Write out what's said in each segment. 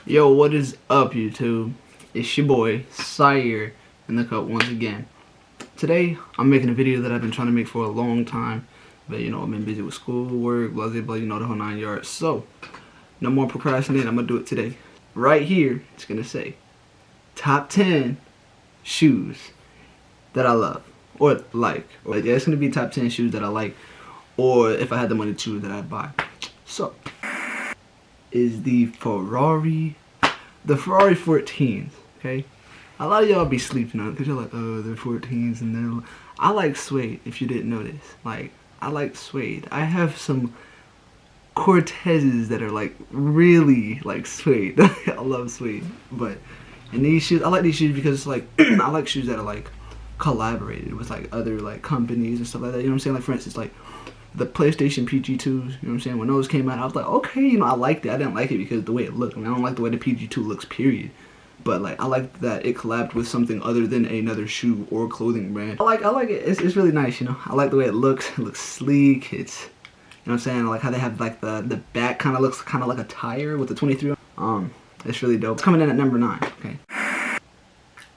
Yo, what is up, YouTube? It's your boy, Cyere, in the cup once again. Today, I'm making a video that I've been trying to make for a long time. But, you know, I've been busy with school, work, blah, blah, blah, you know, the whole 9 yards. So, no more procrastinating, I'm going to do it today. Right here, it's going to say, top 10 shoes that I love. Or like. Or, yeah, it's going to be top 10 shoes that I like. Or, if I had the money to choose, that I'd buy. So, is the Ferrari 14s, okay? A lot of y'all be sleeping on it because you're like, oh, they're 14s and they're... I like suede, if you didn't notice. Like, I like suede. I have some Cortezes that are like really like suede. I love suede. But, and these shoes, I like these shoes because it's like, I like shoes that are like collaborated with like other like companies and stuff like that. You know what I'm saying? Like, for instance, like the PlayStation PG2s, you know what I'm saying? When those came out, I was like, okay, you know, I liked it. I didn't like it because of the way it looked. I mean, I don't like the way the PG2 looks, period. But like, I like that it collabed with something other than another shoe or clothing brand. I like it. It's really nice, you know. I like the way it looks. It looks sleek. It's, you know what I'm saying? I like how they have like the back kind of looks kind of like a tire with the 23. It's really dope. It's coming in at number 9. Okay.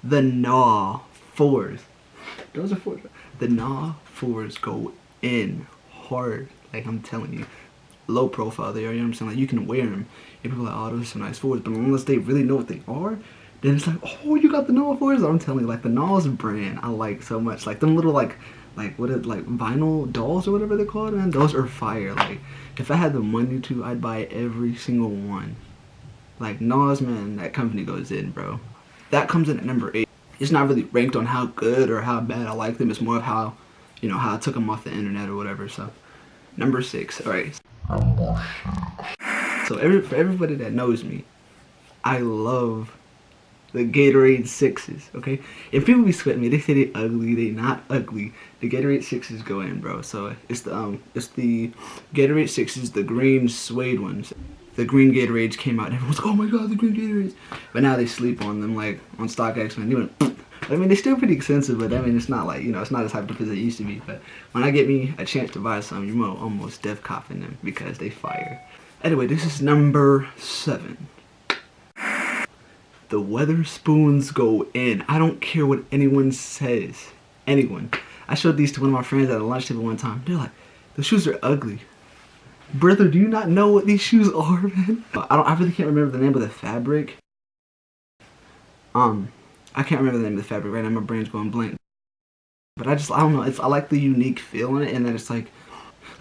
The Gnaw 4s. Those are 4s. The Gnaw 4s go in hard. Like, I'm telling you, low profile they are, you know what I'm saying? Like, you can wear them and people are like, oh, those are some nice 4s, but unless they really know what they are, then it's like, oh, you got the Gnaw 4s? I'm telling you, like, the Gnaw's brand I like so much. Like, them little like vinyl dolls or whatever they're called, man, those are fire. Like, if I had the money to, I'd buy every single one. Like, Gnaw's, man, that company goes in, bro. That comes in at number 8. It's not really ranked on how good or how bad I like them. It's more of how, you know, how I took them off the internet or whatever. So, number 6. All right. So for everybody that knows me, I love the Gatorade 6s. Okay. If people be sweating me, they say they ugly. They not ugly. The Gatorade 6s go in, bro. So it's the Gatorade 6s, the green suede ones. The green Gatorades came out and everyone's like, oh my god, the green Gatorades. But now they sleep on them, like on StockX, man. Even, I mean, they're still pretty expensive, but I mean, it's not like, you know, it's not as hyped up as it used to be. But when I get me a chance to buy some, you're almost def copping them because they fire. Anyway, this is number 7. The Weatherspoons go in. I don't care what anyone says. Anyone. I showed these to one of my friends at a lunch table one time. They're like, the shoes are ugly. Brother, do you not know what these shoes are, man? I really can't remember the name of the fabric. I can't remember the name of the fabric right now. My brain's going blank. But I don't know. I like the unique feel in it, and then it's like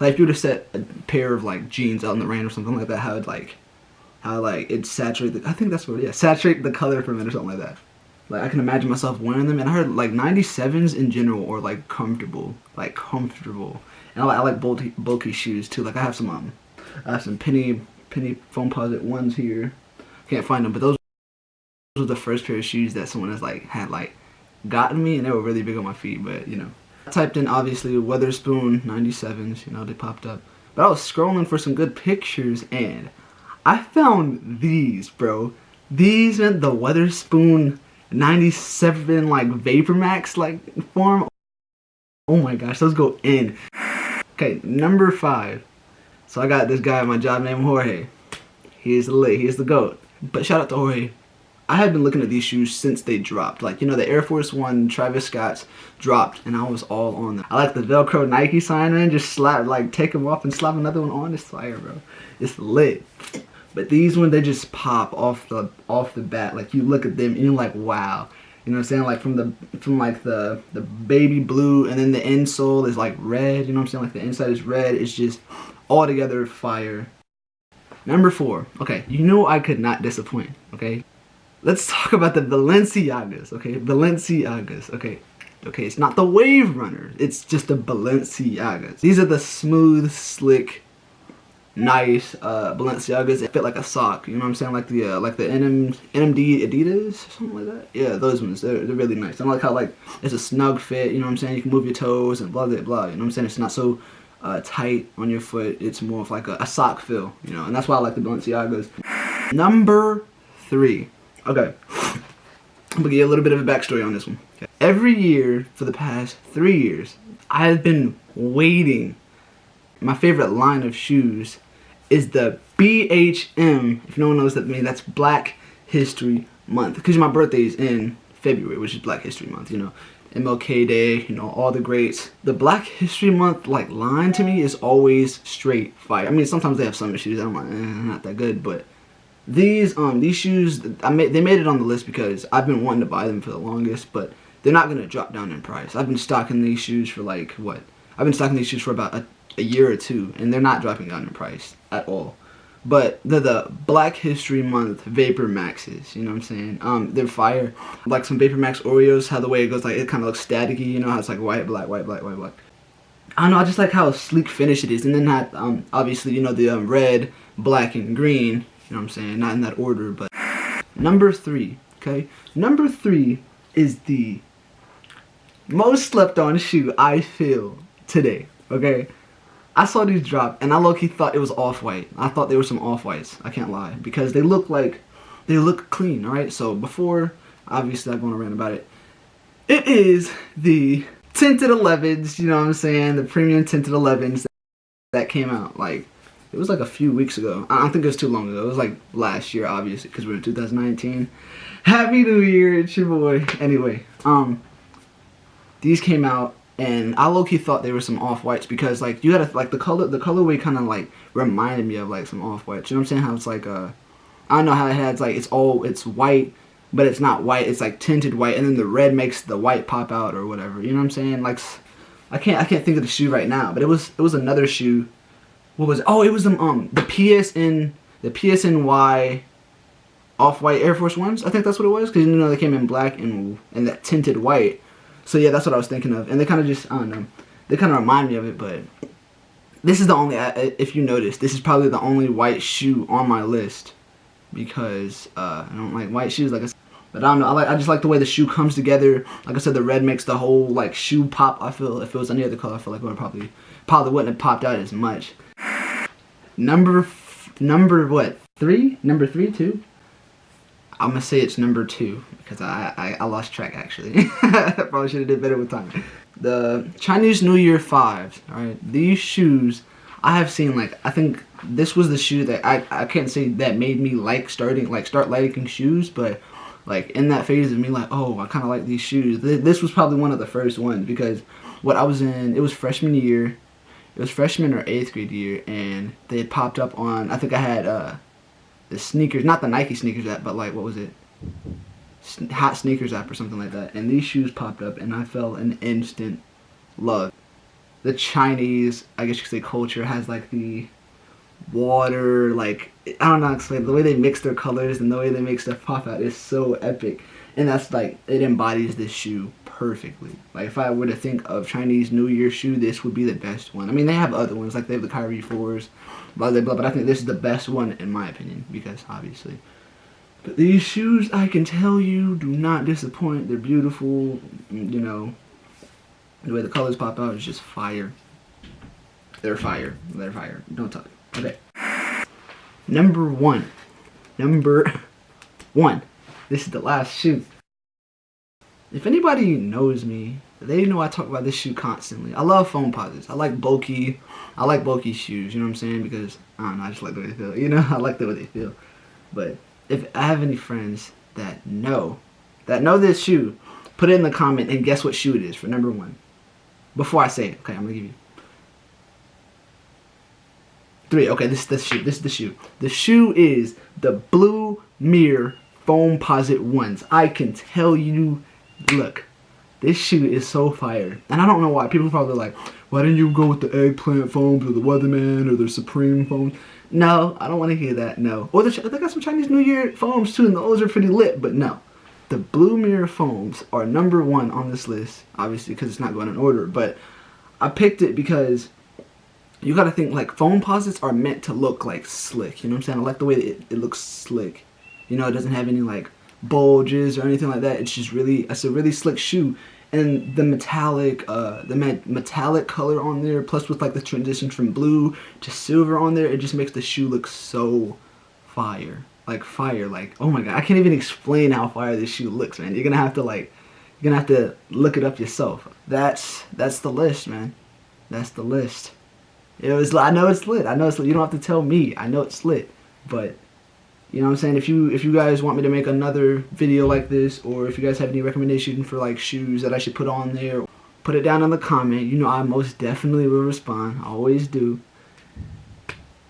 if you were to set a pair of like jeans out in the rain or something like that, how it saturate the, I think that's what it is. Saturate the color from it or something like that. Like, I can imagine myself wearing them, and I heard like 97s in general are like comfortable. And I like bulky shoes too. Like, I have some penny foamposite ones here. Can't find them, but those were the first pair of shoes that someone has had gotten me, and they were really big on my feet. But you know, I typed in obviously Weatherspoon 97s. You know, they popped up. But I was scrolling for some good pictures, and I found these, bro. These are the Weatherspoon 97 like Vapor Max like form. Oh my gosh, those go in. Okay, number 5. So I got this guy at my job named Jorge. He is the GOAT. But shout out to Jorge. I had been looking at these shoes since they dropped. Like, you know, the Air Force One Travis Scott's dropped, and I was all on them. I like the Velcro Nike sign, man. Just take them off and slap another one on. It's fire, bro. It's lit. But these ones, they just pop off the bat. Like, you look at them and you're like, wow. You know what I'm saying? Like, from the baby blue, and then the insole is like red. You know what I'm saying? Like, the inside is red. It's just all together fire. Number 4. Okay, you know I could not disappoint. Okay, let's talk about the Balenciagas. Okay, Balenciagas. Okay, it's not the Wave Runner. It's just the Balenciagas. These are the smooth, slick, nice Balenciagas. They fit like a sock, you know what I'm saying? Like the NMD Adidas or something like that. Yeah, those ones, they're really nice. I like how like it's a snug fit, you know what I'm saying? You can move your toes and blah blah blah, you know what I'm saying? It's not so tight on your foot. It's more of like a sock feel, you know, and that's why I like the Balenciagas. Number 3. Okay, I'm gonna give you a little bit of a backstory on this one. Okay. Every year for the past 3 years, I've been waiting. My favorite line of shoes is the BHM. If no one knows that means, that's Black History Month. Because my birthday is in February, which is Black History Month, you know. MLK Day, you know, all the greats. The Black History Month, like, line to me is always straight fire. I mean, sometimes they have some issues. I'm like, not that good, but these shoes, they made it on the list because I've been wanting to buy them for the longest, but they're not gonna drop down in price. I've been stocking these shoes for like what? I've been stocking these shoes for about a year or two, and they're not dropping down in price at all. But they're the Black History Month Vapor Maxes, you know what I'm saying? They're fire. Like some Vapor Max Oreos, how the way it goes, like it kind of looks staticky, you know how it's like white, black, white, black, white, black. I don't know, I just like how sleek finish it is. And then that, obviously, you know, the red, black, and green, you know what I'm saying? Not in that order, but number 3, okay? Number 3 is the most slept on shoe I feel today, okay? I saw these drop, and I low-key thought it was off-white. I thought they were some off-whites. I can't lie, because they look clean, alright? So before, obviously, I'm going to rant about it. It is the tinted 11s, you know what I'm saying? The premium tinted 11s that came out, like, it was like a few weeks ago. I don't think it was too long ago. It was like last year, obviously, because we're in 2019. Happy New Year, it's your boy. Anyway, these came out. And I low-key thought they were some off-whites because, like, you gotta, like, the colorway kind of, like, reminded me of, like, some off-whites. You know what I'm saying? How it's, like, I don't know how it has, like, it's white, but it's not white. It's, like, tinted white, and then the red makes the white pop out or whatever. You know what I'm saying? Like, I can't think of the shoe right now, but it was another shoe. What was it? Oh, it was the PSNY off-white Air Force Ones. I think that's what it was, because, you know, they came in black and that tinted white. So yeah, that's what I was thinking of, and they kind of just, I don't know, they kind of remind me of it, but this is the only, if you notice, this is probably the only white shoe on my list, because, I don't like white shoes, like I said, but I don't know, I just like the way the shoe comes together. Like I said, the red makes the whole, like, shoe pop. I feel, if it was any other color, I feel like it would probably wouldn't have popped out as much. Number what, 3? Number 3 too? I'm gonna say it's number 2 because I lost track actually. Probably should have did better with time. The Chinese New Year 5s. All right, these shoes I have seen, like, I think this was the shoe that I can't say that made me start liking shoes, but like in that phase of me like, oh, I kind of like these shoes. This was probably one of the first ones because what I was in, it was freshman year. It was freshman or 8th grade year, and they had popped up on, I think I had the sneakers, not the Nike sneakers app, but like, what was it? Hot Sneakers app or something like that. And these shoes popped up, and I fell in instant love. The Chinese, I guess you could say, culture has like the water, like, I don't know how to explain it. The way they mix their colors and the way they make stuff pop out is so epic. And that's like, it embodies this shoe perfectly. Like, if I were to think of Chinese New Year shoe, this would be the best one. I mean, they have other ones, like they have the Kyrie 4s, blah, blah, blah, but I think this is the best one in my opinion, because obviously. But these shoes, I can tell you, do not disappoint. They're beautiful, you know. The way the colors pop out is just fire. They're fire. They're fire. Don't talk. Okay. Number 1. This is the last shoe. If anybody knows me, they know I talk about this shoe constantly. I love foam posits. I like bulky shoes, you know what I'm saying? Because, I don't know, I just like the way they feel. You know, I like the way they feel. But if I have any friends that know this shoe, put it in the comment and guess what shoe it is for number 1. Before I say it, okay, I'm gonna give you 3. Okay, this is the shoe. This is the shoe. The shoe is the Blue Mirror Foam Posit ones. I can tell you, look, this shoe is so fire, and I don't know why. People probably like, why didn't you go with the eggplant foams or the Weatherman or the Supreme foams? No, I don't want to hear that. No, or they got some Chinese New Year foams too, and those are pretty lit. But no. The Blue Mirror foams are number 1 on this list, obviously, because it's not going in order. But I picked it because you got to think, like, foam posits are meant to look, like, slick. You know what I'm saying? I like the way that it looks slick. You know, it doesn't have any, like, bulges or anything like that. It's just really, it's a really slick shoe. And the metallic color on there, plus with, like, the transition from blue to silver on there, it just makes the shoe look so fire. Like fire, like, oh my god, I can't even explain how fire this shoe looks, man. You're gonna have to look it up yourself. That's the list, man. That's the list. It was. I know it's lit. I know it's lit. You don't have to tell me. I know it's lit. But you know what I'm saying? If you guys want me to make another video like this, or if you guys have any recommendation for like shoes that I should put on there, put it down in the comment. You know I most definitely will respond. I always do.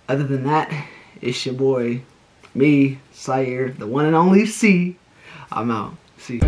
Other than that, it's your boy, me, Cyere, the one and only C. I'm out. See.